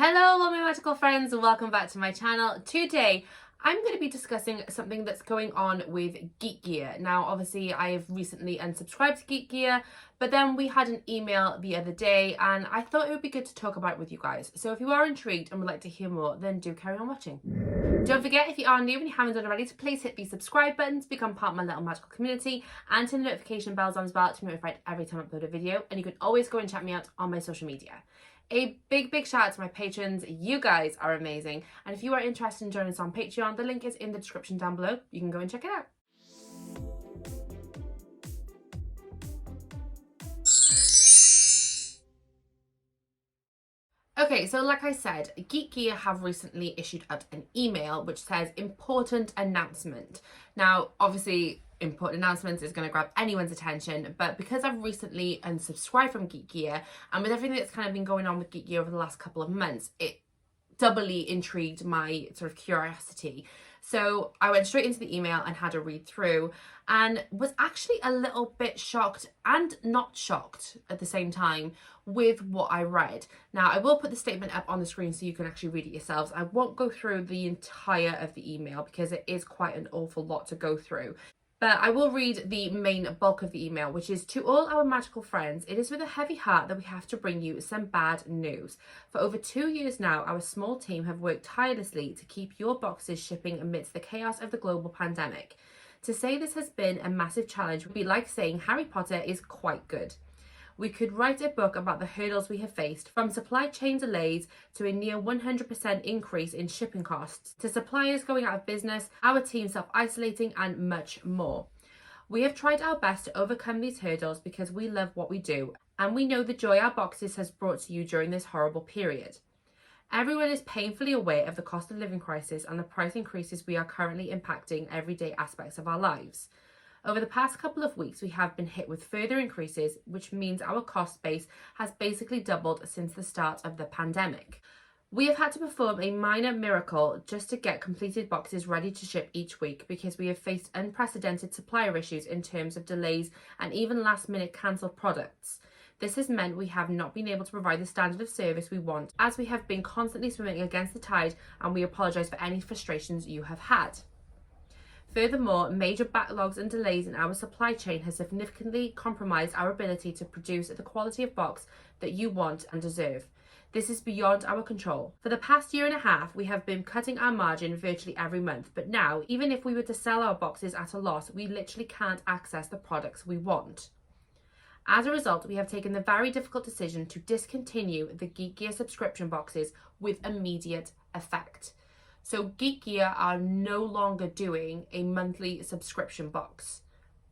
Hello all my magical friends, welcome back to my channel. Today I'm going to be discussing something that's going on with Geek Gear. Now obviously I have recently unsubscribed to Geek Gear, but then we had an email the other day and I thought it would be good to talk about it with you guys. So if you are intrigued and would like to hear more, then do carry on watching. Don't forget, if you are new and you haven't done already, to please hit the subscribe button to become part of my little magical community and turn the notification bells on as well to be notified every time I upload a video. And you can always go and check me out on my social media. A big shout out to my patrons. You guys are amazing. And if you are interested in joining us on Patreon, the link is in the description down below. You can go and check it out. Okay, so like I said, Geek Gear have recently issued out an email which says important announcement. Now, obviously, important announcements is going to grab anyone's attention, but because I've recently unsubscribed from Geek Gear and with everything that's kind of been going on with Geek Gear over the last couple of months, it doubly intrigued my sort of curiosity. So I went straight into the email and had a read through and was actually a little bit shocked and not shocked at the same time with what I read. Now I will put the statement up on the screen so you can actually read it yourselves. I won't go through the entire of the email because it is quite an awful lot to go through. But I will read the main bulk of the email, which is: to all our magical friends, it is with a heavy heart that we have to bring you some bad news. For over 2 years now, our small team have worked tirelessly to keep your boxes shipping amidst the chaos of the global pandemic. To say this has been a massive challenge would be like saying Harry Potter is quite good. We could write a book about the hurdles we have faced, from supply chain delays to a near 100% increase in shipping costs, to suppliers going out of business, our team self-isolating, and much more. We have tried our best to overcome these hurdles because we love what we do, and we know the joy our boxes has brought to you during this horrible period. Everyone is painfully aware of the cost of living crisis and the price increases we are currently impacting everyday aspects of our lives. Over the past couple of weeks, we have been hit with further increases, which means our cost base has basically doubled since the start of the pandemic. We have had to perform a minor miracle just to get completed boxes ready to ship each week because we have faced unprecedented supplier issues in terms of delays and even last-minute cancelled products. This has meant we have not been able to provide the standard of service we want, as we have been constantly swimming against the tide, and we apologise for any frustrations you have had. Furthermore, major backlogs and delays in our supply chain has significantly compromised our ability to produce the quality of box that you want and deserve. This is beyond our control. For the past year and a half, we have been cutting our margin virtually every month, but now, even if we were to sell our boxes at a loss, we literally can't access the products we want. As a result, we have taken the very difficult decision to discontinue the Geek Gear subscription boxes with immediate effect. So Geek Gear are no longer doing a monthly subscription box.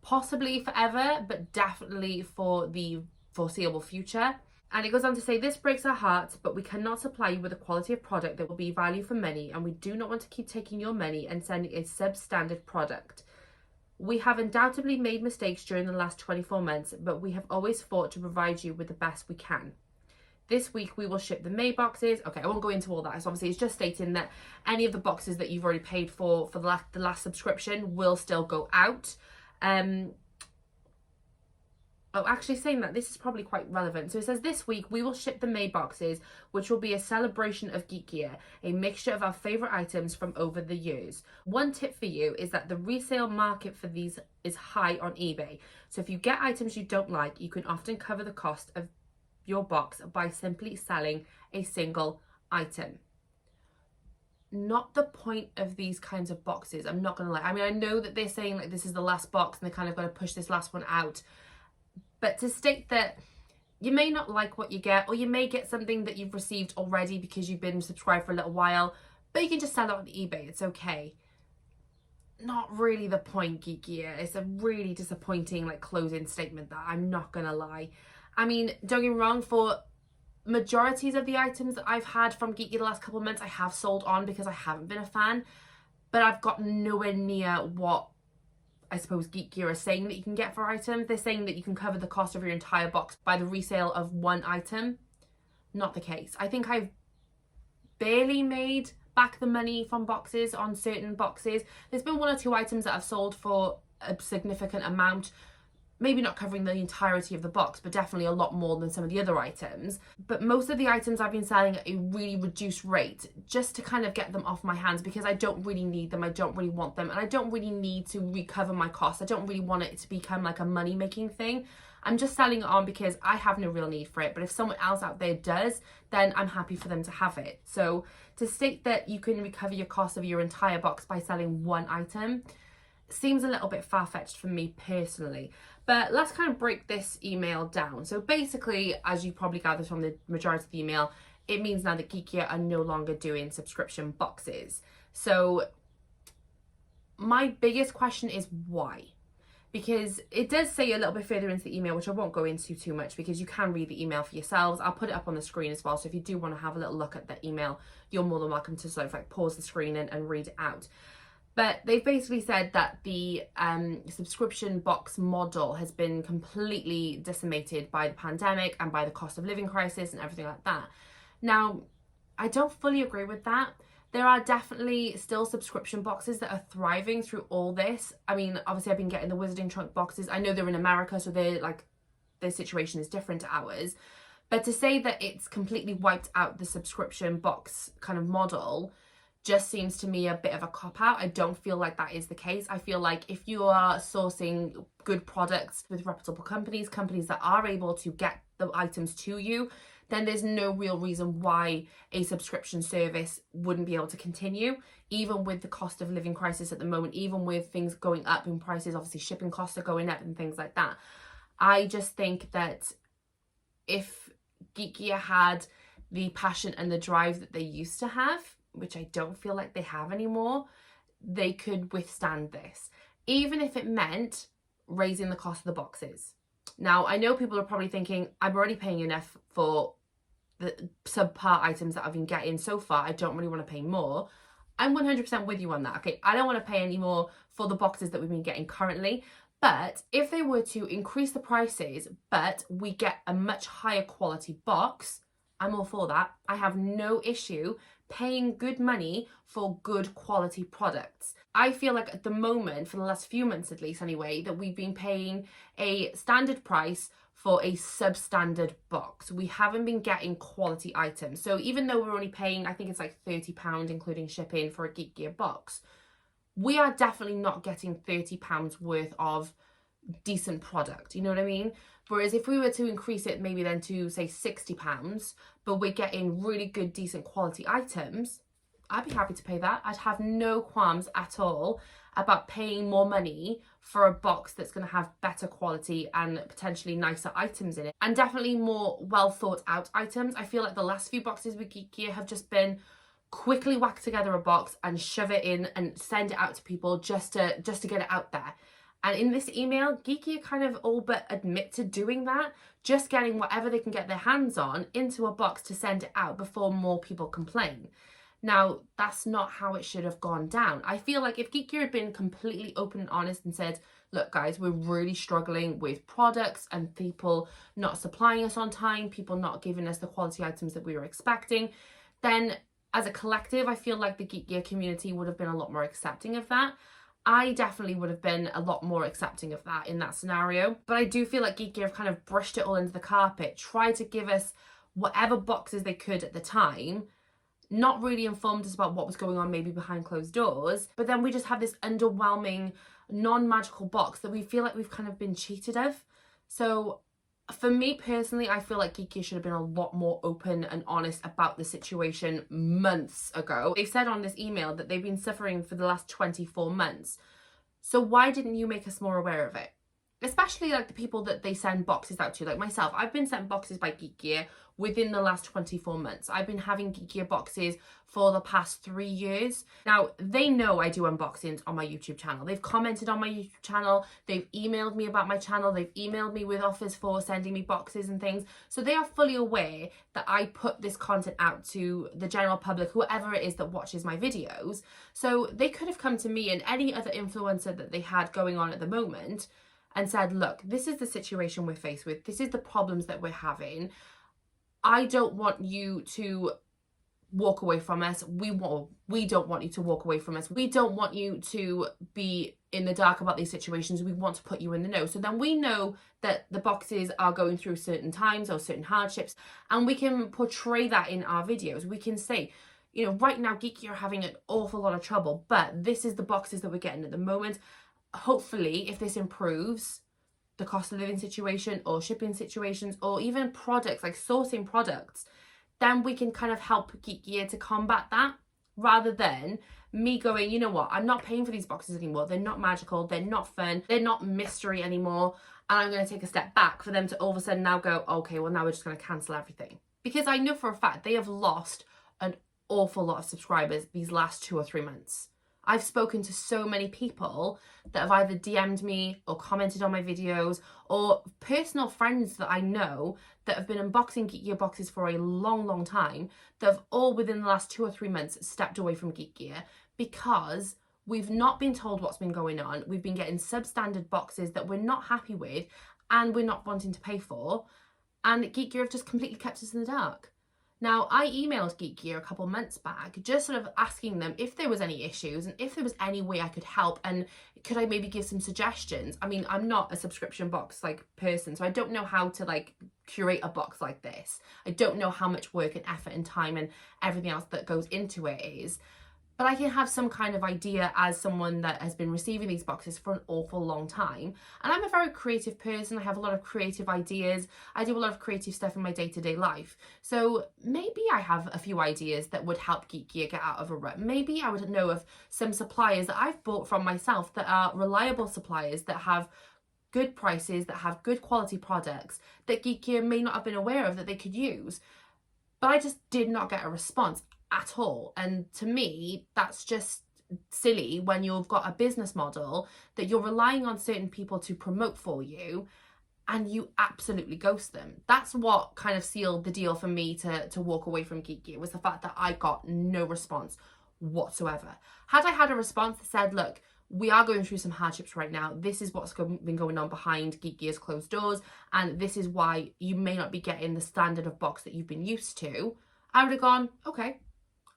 Possibly forever, but definitely for the foreseeable future. And it goes on to say, this breaks our hearts, but we cannot supply you with a quality of product that will be value for money, and we do not want to keep taking your money and sending a substandard product. We have undoubtedly made mistakes during the last 24 months, but we have always fought to provide you with the best we can. This week we will ship the May boxes. Okay, I won't go into all that. So obviously it's just stating that any of the boxes that you've already paid for the last subscription will still go out. Actually saying that, this is probably quite relevant. So it says this week we will ship the May boxes, which will be a celebration of Geek Gear, a mixture of our favourite items from over the years. One tip for you is that the resale market for these is high on eBay. So if you get items you don't like, you can often cover the cost of your box by simply selling a single item. Not the point of these kinds of boxes, I'm not gonna lie. I mean, I know that they're saying like this is the last box and they're kind of going to push this last one out, but to state that you may not like what you get, or you may get something that you've received already because you've been subscribed for a little while, but you can just sell it on eBay, it's okay. Not really the point, Geek Gear. It's a really disappointing like closing statement, that I'm not gonna lie. I mean, don't get me wrong, for majorities of the items that I've had from Geek Gear the last couple of months, I have sold on because I haven't been a fan, but I've got nowhere near what I suppose Geek Gear is saying that you can get for items. They're saying that you can cover the cost of your entire box by the resale of one item. Not the case. I think I've barely made back the money from boxes on certain boxes. There's been one or two items that I've sold for a significant amount. maybe not covering the entirety of the box, but definitely a lot more than some of the other items. But most of the items I've been selling at a really reduced rate just to kind of get them off my hands, because I don't really need them, I don't really want them, and I don't really need to recover my costs. I don't really want it to become like a money making thing. I'm just selling it on because I have no real need for it, but if someone else out there does, then I'm happy for them to have it. So to state that you can recover your cost of your entire box by selling one item seems a little bit far-fetched for me personally. But let's kind of break this email down. So basically, as you probably gathered from the majority of the email, it means now that Geek Gear are no longer doing subscription boxes. So my biggest question is why? Because it does say a little bit further into the email, which I won't go into too much because you can read the email for yourselves. I'll put it up on the screen as well. So if you do want to have a little look at the email, you're more than welcome to sort of like pause the screen and read it out. But they've basically said that the subscription box model has been completely decimated by the pandemic and by the cost of living crisis and everything like that. Now, I don't fully agree with that. There are definitely still subscription boxes that are thriving through all this. I mean, obviously I've been getting the Wizarding Trunk boxes. I know they're in America, so they're like, their situation is different to ours. But to say that it's completely wiped out the subscription box kind of model just seems to me a bit of a cop-out. I don't feel like that is the case. I feel like if you are sourcing good products with reputable companies that are able to get the items to you, then there's no real reason why a subscription service wouldn't be able to continue, even with the cost of living crisis at the moment, even with things going up in prices. Obviously shipping costs are going up and things like that. I just think that if Geek Gear had the passion and the drive that they used to have, which I don't feel like they have anymore, they could withstand this, even if it meant raising the cost of the boxes. Now, I know people are probably thinking, I'm already paying enough for the subpar items that I've been getting so far. I don't really want to pay more. I'm 100% with you on that, okay? I don't want to pay any more for the boxes that we've been getting currently. But if they were to increase the prices, but we get a much higher quality box, I'm all for that. I have no issue paying good money for good quality products. I feel like at the moment, for the last few months at least anyway, that we've been paying a standard price for a substandard box. We haven't been getting quality items. So even though we're only paying, I think it's like £30 including shipping for a Geek Gear box, we are definitely not getting £30 worth of decent product, you know what I mean? Whereas if we were to increase it maybe then to say £60, but we're getting really good decent quality items, I'd be happy to pay that. I'd have no qualms at all about paying more money for a box that's going to have better quality and potentially nicer items in it, and definitely more well thought out items. I feel like the last few boxes with Geek Gear have just been quickly whack together a box and shove it in and send it out to people just to get it out there. And in this email, Geek Gear kind of all but admit to doing that, just getting whatever they can get their hands on into a box to send it out before more people complain. Now, that's not how it should have gone down. I feel like if Geek Gear had been completely open and honest and said, look guys, we're really struggling with products and people not supplying us on time, people not giving us the quality items that we were expecting, then as a collective, I feel like the Geek Gear community would have been a lot more accepting of that. I definitely would have been a lot more accepting of that in that scenario. But I do feel like Geek Gear have kind of brushed it all into the carpet, tried to give us whatever boxes they could at the time, not really informed us about what was going on maybe behind closed doors, but then we just have this underwhelming, non-magical box that we feel like we've kind of been cheated of. So for me personally, I feel like Geek Gear should have been a lot more open and honest about the situation months ago. They've said on this email that they've been suffering for the last 24 months. So why didn't you make us more aware of it? Especially like the people that they send boxes out to, like myself. I've been sent boxes by Geek Gear within the last 24 months. I've been having Geek Gear boxes for the past 3 years. Now, they know I do unboxings on my YouTube channel. They've commented on my YouTube channel. They've emailed me about my channel. They've emailed me with offers for sending me boxes and things. So they are fully aware that I put this content out to the general public, whoever it is that watches my videos. So they could have come to me and any other influencer that they had going on at the moment and said, look, this is the situation we're faced with. This is the problems that we're having. I don't want you to walk away from us. We don't want you to walk away from us. We don't want you to be in the dark about these situations. We want to put you in the know. So then we know that the boxes are going through certain times or certain hardships, and we can portray that in our videos. We can say, you know, right now Geek Gear are having an awful lot of trouble, but this is the boxes that we're getting at the moment. Hopefully, if this improves the cost of living situation or shipping situations or even products, like sourcing products, then we can kind of help Geek Gear to combat that, rather than me going, you know what, I'm not paying for these boxes anymore. They're not magical. They're not fun. They're not mystery anymore. And I'm going to take a step back for them to all of a sudden now go, okay, well, now we're just going to cancel everything. Because I know for a fact they have lost an awful lot of subscribers these last 2 or 3 months. I've spoken to so many people that have either DM'd me or commented on my videos, or personal friends that I know that have been unboxing Geek Gear boxes for a long, long time, that have all within the last 2 or 3 months stepped away from Geek Gear because we've not been told what's been going on. We've been getting substandard boxes that we're not happy with and we're not wanting to pay for. And Geek Gear have just completely kept us in the dark. Now, I emailed Geek Gear a couple months back, just sort of asking them if there was any issues and if there was any way I could help, and could I maybe give some suggestions. I mean, I'm not a subscription box like person, so I don't know how to like curate a box like this. I don't know how much work and effort and time and everything else that goes into it is. But I can have some kind of idea as someone that has been receiving these boxes for an awful long time. And I'm a very creative person. I have a lot of creative ideas. I do a lot of creative stuff in my day-to-day life. So maybe I have a few ideas that would help Geek Gear get out of a rut. Maybe I would know of some suppliers that I've bought from myself that are reliable suppliers, that have good prices, that have good quality products, that Geek Gear may not have been aware of that they could use. But I just did not get a response at all. And to me, that's just silly when you've got a business model that you're relying on certain people to promote for you and you absolutely ghost them. That's what kind of sealed the deal for me to walk away from Geek Gear, was the fact that I got no response whatsoever. Had I had a response that said, look, we are going through some hardships right now. This is what's been going on behind Geek Gear's closed doors, and this is why you may not be getting the standard of box that you've been used to, I would have gone, okay,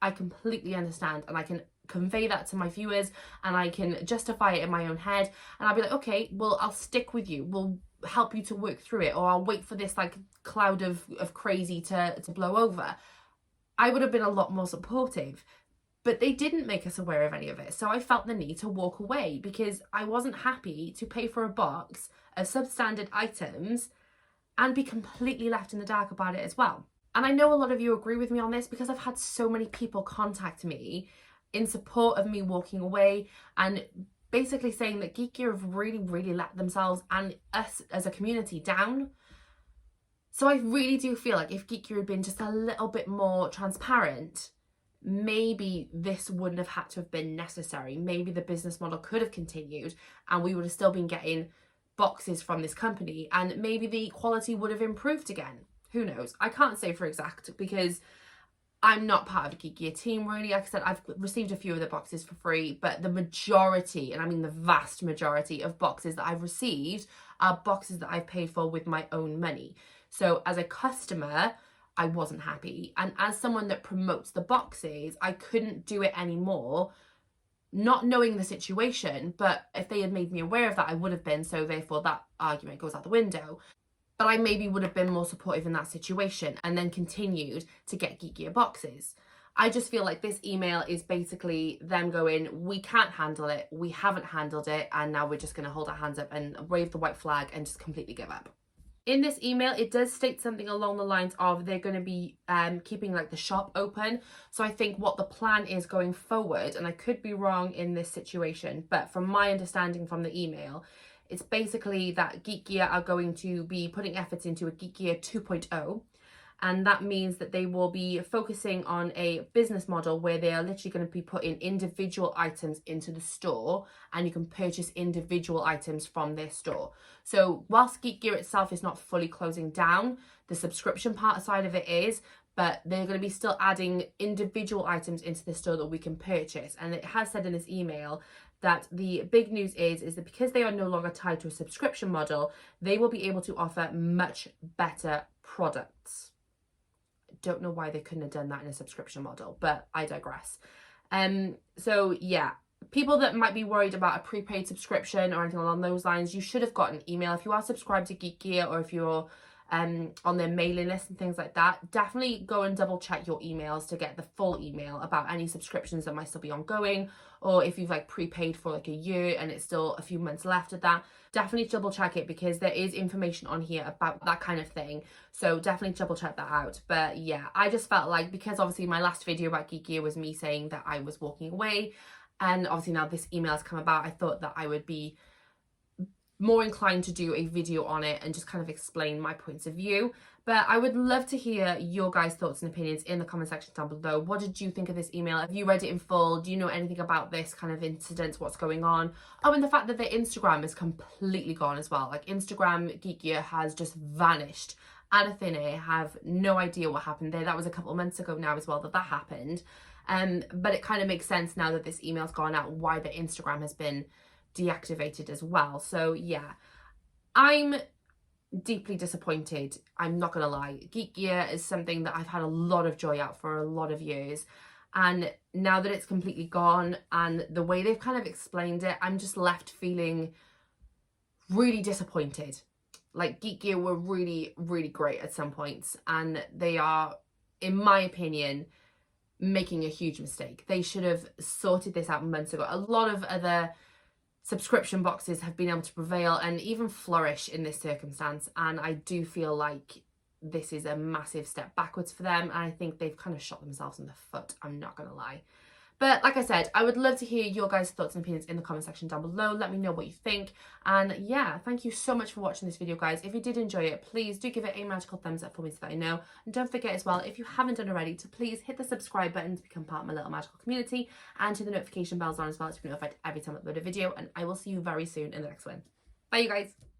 I completely understand, and I can convey that to my viewers and I can justify it in my own head, and I'll be like, okay, well, I'll stick with you. We'll help you to work through it, or I'll wait for this like cloud of crazy to blow over. I would have been a lot more supportive, but they didn't make us aware of any of it. So I felt the need to walk away because I wasn't happy to pay for a box of substandard items and be completely left in the dark about it as well. And I know a lot of you agree with me on this because I've had so many people contact me in support of me walking away and basically saying that Geek Gear have really, really let themselves and us as a community down. So I really do feel like if Geek Gear had been just a little bit more transparent, maybe this wouldn't have had to have been necessary. Maybe the business model could have continued and we would have still been getting boxes from this company, and maybe the quality would have improved again. Who knows? I can't say for exact because I'm not part of the Geek Gear team really. Like I said, I've received a few of the boxes for free, but the majority, and I mean the vast majority of boxes that I've received are boxes that I've paid for with my own money. So as a customer, I wasn't happy. And as someone that promotes the boxes, I couldn't do it anymore, not knowing the situation. But if they had made me aware of that, I would have been. So therefore that argument goes out the window. But I maybe would have been more supportive in that situation and then continued to get Geek Gear boxes. I just feel like this email is basically them going, we can't handle it, we haven't handled it, and now we're just going to hold our hands up and wave the white flag and just completely give up. In this email, it does state something along the lines of they're going to be keeping like the shop open. So I think what the plan is going forward, and I could be wrong in this situation, but from my understanding from the email, it's basically that Geek Gear are going to be putting efforts into a Geek Gear 2.0. And that means that they will be focusing on a business model where they are literally going to be putting individual items into the store, and you can purchase individual items from their store. So whilst Geek Gear itself is not fully closing down, the subscription part side of it is, but they're going to be still adding individual items into the store that we can purchase. And it has said in this email that the big news is that because they are no longer tied to a subscription model, they will be able to offer much better products. don't know why they couldn't have done that in a subscription model, but I digress. So yeah, people that might be worried about a prepaid subscription or anything along those lines, you should have got an email. If you are subscribed to Geek Gear, or if you're on their mailing list and things like that, definitely go and double check your emails to get the full email about any subscriptions that might still be ongoing, or if you've like prepaid for like a year and it's still a few months left of that, definitely double check it, because there is information on here about that kind of thing. So definitely double check that out. But yeah, I just felt like, because obviously my last video about Geek Gear was me saying that I was walking away, and obviously now this email has come about, I thought that I would be more inclined to do a video on it and just kind of explain my points of view. But I would love to hear your guys' thoughts and opinions in the comment section down below. What did you think of this email? Have you read it in full? Do you know anything about this kind of incident, what's going on? Oh, and the fact that their Instagram is completely gone as well. Like, Instagram Geek Gear has just vanished out of thin air. Have no idea what happened there. That was a couple of months ago now as well that happened. But it kind of makes sense now that this email's gone out, why the Instagram has been deactivated as well. So yeah, I'm deeply disappointed, I'm not gonna lie. Geek Gear is something that I've had a lot of joy out for a lot of years, and now that it's completely gone and the way they've kind of explained it, I'm just left feeling really disappointed. Like, Geek Gear were really, really great at some points, and they are, in my opinion, making a huge mistake. They should have sorted this out months ago. A lot of other subscription boxes have been able to prevail and even flourish in this circumstance, and I do feel like this is a massive step backwards for them, and I think they've kind of shot themselves in the foot, I'm not gonna lie. But like I said, I would love to hear your guys' thoughts and opinions in the comment section down below. Let me know what you think. And yeah, thank you so much for watching this video, guys. If you did enjoy it, please do give it a magical thumbs up for me so that I know. And don't forget as well, if you haven't done already, to please hit the subscribe button to become part of my little magical community, and to the notification bells on as well to be notified every time I upload a video. And I will see you very soon in the next one. Bye, you guys.